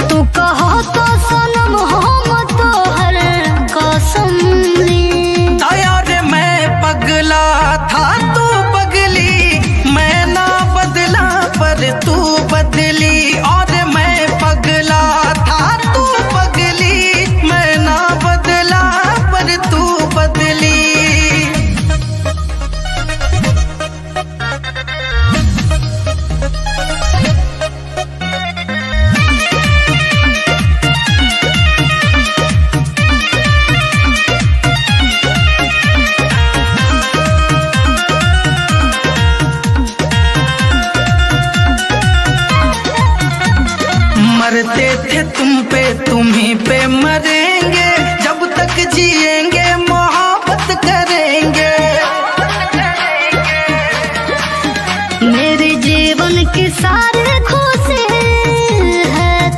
तू कहो तो सनम हम तो हर कसम ली। यार मैं पगला था तू पगली, मैं ना बदला पर तू बदली। और मैं पगला था तू पगली, मैं ना बदला पर तू बदली। मरते थे तुम पे, तुम्हीं पे मरेंगे, जब तक जिएंगे